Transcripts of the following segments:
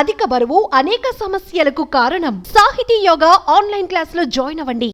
అధిక బరువు అనేక సమస్యలకు కారణం. సాహితీ యోగా ఆన్లైన్ క్లాసులో జాయిన్ అవ్వండి.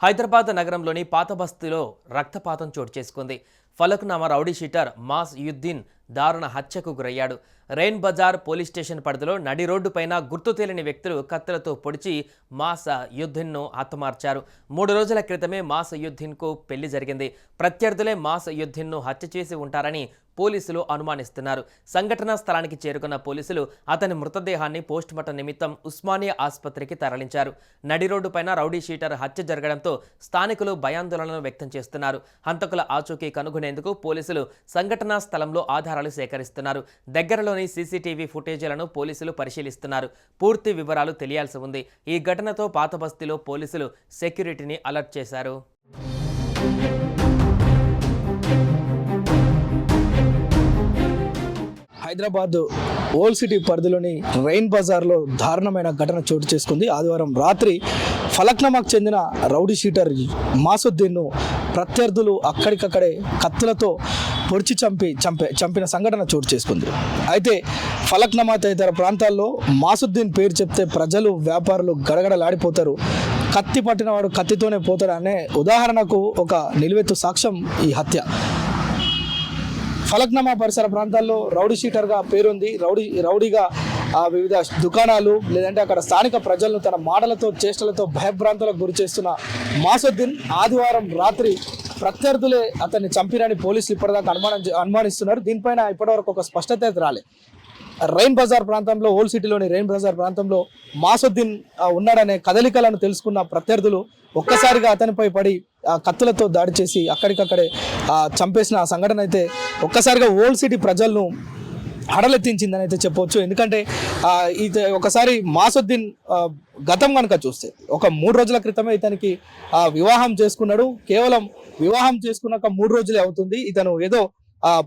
హైదరాబాద్ నగరంలోని పాత బస్తీలో రక్తపాతం చోటు చేసుకుంది. ఫలక్నామా రౌడీ షీటర్ మాస్ యుద్దీన్ దారుణ హత్యకు గురయ్యాడు. రెయిన్ బజార్ పోలీస్ స్టేషన్ పరిధిలో నడి రోడ్డుపైన గుర్తు తెలియని వ్యక్తులు కత్తులతో పొడిచి మాస్ యుద్దీన్ను హతమార్చారు. 3 రోజుల క్రితమే మాస్ యుద్దీన్కు పెళ్లి జరిగింది. ప్రత్యర్థులే మాస్ యుద్దీన్ను హత్య చేసి ఉంటారని పోలీసులు అనుమానిస్తున్నారు. సంఘటనా స్థలానికి చేరుకున్న పోలీసులు అతని మృతదేహాన్ని పోస్టుమార్టం నిమిత్తం ఉస్మానియా ఆసుపత్రికి తరలించారు. నడి రోడ్డుపైన రౌడీ షీటర్ హత్య జరగడంతో స్థానికులు భయాందోళనలు వ్యక్తం చేస్తున్నారు. హంతకుల ఆచూకీ కనుగొనేందుకు పోలీసులు సంఘటనా స్థలంలో ఆధారాలు సేకరిస్తున్నారు. దగ్గరలోని సీసీటీవీ ఫుటేజీలను పోలీసులు పరిశీలిస్తున్నారు. పూర్తి వివరాలు తెలియాల్సి ఉంది. ఈ ఘటనతో పాత బస్తీలో పోలీసులు సెక్యూరిటీని అలర్ట్ చేశారు. హైదరాబాద్ ఓల్డ్ సిటీ పరిధిలోని రెయిన్ బజార్లో దారుణమైన ఘటన చోటు చేసుకుంది. ఆదివారం రాత్రి ఫలక్నామాకు చెందిన రౌడీ షీటర్ మాసుద్దీన్ను ప్రత్యర్థులు అక్కడికక్కడే కత్తులతో పొడిచి చంపిన సంఘటన చోటు చేసుకుంది. అయితే ఫలక్నామా తదితర ప్రాంతాల్లో మాసుద్దీన్ పేరు చెప్తే ప్రజలు వ్యాపారులు గడగడలాడిపోతారు. కత్తి పట్టినవాడు కత్తితోనే పోతాడు అనే ఉదాహరణకు ఒక నిలువెత్తు సాక్ష్యం ఈ హత్య. ఫలక్నామా పరిసర ప్రాంతాల్లో రౌడీ షీటర్గా పేరుంది. రౌడీగా వివిధ దుకాణాలు లేదంటే అక్కడ స్థానిక ప్రజలను తన మాటలతో చేష్టలతో భయభ్రాంతులకు గురి చేస్తున్న మాసుద్దీన్ ఆదివారం రాత్రి ప్రత్యర్థులే అతన్ని చంపిరని పోలీసులు ఇప్పటిదాకా అనుమానిస్తున్నారు. దీనిపైన ఇప్పటివరకు ఒక స్పష్టత అయితే రాలేదు. రెయిన్ బజార్ ప్రాంతంలో ఓల్డ్ సిటీలోని రెయిన్ బజార్ ప్రాంతంలో మాసుద్దీన్ ఉన్నాడనే కదలికలను తెలుసుకున్న ప్రత్యర్థులు ఒక్కసారిగా అతనిపై పడి కత్తులతో దాడి చేసి అక్కడికక్కడే చంపేసిన ఆ సంఘటన అయితే ఒక్కసారిగా ఓల్డ్ సిటీ ప్రజలను హడలెత్తించిందని అయితే చెప్పవచ్చు. ఎందుకంటే ఒకసారి మాసుద్దీన్ గతం కనుక చూస్తే ఒక 3 రోజుల క్రితమే ఇతనికి వివాహం చేసుకున్నాడు. కేవలం వివాహం చేసుకున్నాక 3 రోజులే అవుతుంది. ఇతను ఏదో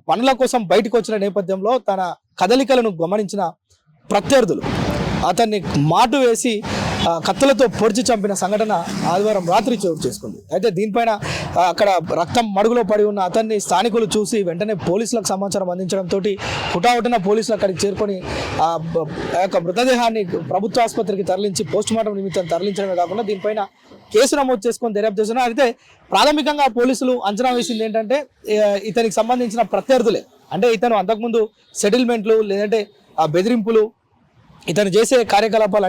పనుల కోసం బయటకు వచ్చిన నేపథ్యంలో తన కదలికలను గమనించిన ప్రత్యర్థులు అతన్ని మాటు వేసి కత్తులతో పొడిచి చంపిన సంఘటన ఆదివారం రాత్రి చోటు చేసుకుంది. అయితే దీనిపైన అక్కడ రక్తం మడుగులో పడి ఉన్న అతన్ని స్థానికులు చూసి వెంటనే పోలీసులకు సమాచారం అందించడంతో హుటాహుటిన పోలీసులు అక్కడికి చేరుకొని ఆ యొక్క మృతదేహాన్ని ప్రభుత్వ ఆసుపత్రికి తరలించి పోస్టుమార్టం నిమిత్తం తరలించడమే కాకుండా దీనిపైన కేసు నమోదు చేసుకొని దర్యాప్తు చేస్తున్నారు. అయితే ప్రాథమికంగా పోలీసులు అంచనా వేసింది ఏంటంటే ఇతనికి సంబంధించిన ప్రత్యర్థులే, అంటే ఇతను అంతకుముందు సెటిల్మెంట్లు లేదంటే బెదిరింపులు ఇతను చేసే కార్యకలాపాలు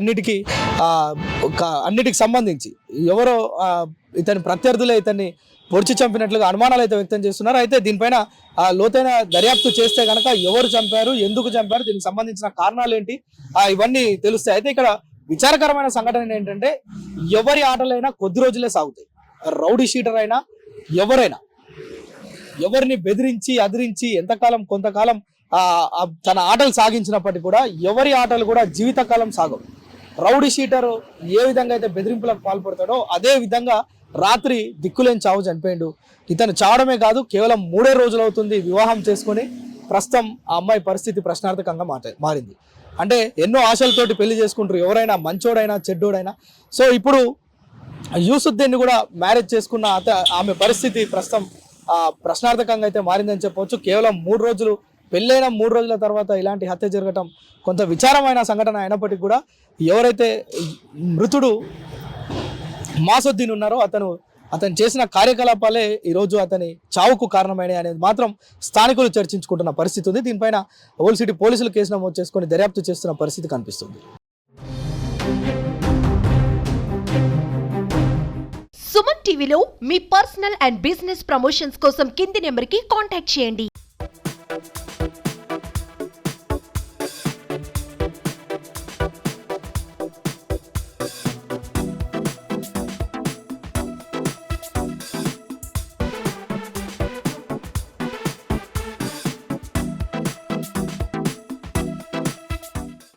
అన్నిటికి సంబంధించి ఎవరో ఇతని ప్రత్యర్థులే ఇతన్ని పొడిచి చంపినట్లుగా అనుమానాలు అయితే వ్యక్తం చేస్తున్నారు. అయితే దీనిపైన లోతైన దర్యాప్తు చేస్తే కనుక ఎవరు చంపారు, ఎందుకు చంపారు, దీనికి సంబంధించిన కారణాలు ఏంటి ఇవన్నీ తెలుస్తాయి. అయితే ఇక్కడ విచారకరమైన సంఘటన ఏంటంటే ఎవరి ఆటలైనా కొద్ది రోజులే సాగుతాయి. రౌడీ షీటర్ అయినా ఎవరైనా ఎవరిని బెదిరించి అదిరించి కొంతకాలం తన ఆటలు సాగించినప్పటికీ కూడా ఎవరి ఆటలు కూడా జీవితకాలం సాగవు. రౌడీ షీటర్ ఏ విధంగా అయితే బెదిరింపులకు పాల్పడతాడో అదే విధంగా రాత్రి దిక్కులేని చావు చనిపోయిండు. ఇతను చావడమే కాదు, కేవలం 3 రోజులు అవుతుంది వివాహం చేసుకొని. ప్రస్తుతం ఆ అమ్మాయి పరిస్థితి ప్రశ్నార్థకంగా మారింది. అంటే ఎన్నో ఆశలతోటి పెళ్లి చేసుకుంటారు ఎవరైనా, మంచోడైనా చెడ్డోడైనా. సో ఇప్పుడు యూసుద్దీన్ కూడా మ్యారేజ్ చేసుకున్న ఆమె పరిస్థితి ప్రస్తుతం ప్రశ్నార్థకంగా అయితే మారిందని చెప్పవచ్చు. కేవలం 3 రోజులు పెళ్ళైన 3 రోజుల తర్వాత ఇలాంటి హత్య జరగటం కొంత విచారమైన సంఘటన అయినప్పటికీ కూడా ఎవరైతే మృతుడు మాసుద్దీన్ ఉన్నారో అతను చేసిన కార్యకలాపాలే ఈరోజు అతని చావుకు కారణమైనవి అనేది మాత్రం స్థానికులు చర్చించుకుంటున్న పరిస్థితి ఉంది. దీనిపైన ఓల్డ్ సిటీ పోలీసులు కేసు నమోదు చేసుకొని దర్యాప్తు చేస్తున్న పరిస్థితి కనిపిస్తుంది. సుమన్ టీవీలో మీ పర్సనల్ అండ్ బిజినెస్ ప్రమోషన్స్ కోసం కింది నెంబర్కి కాంటాక్ట్ చేయండి.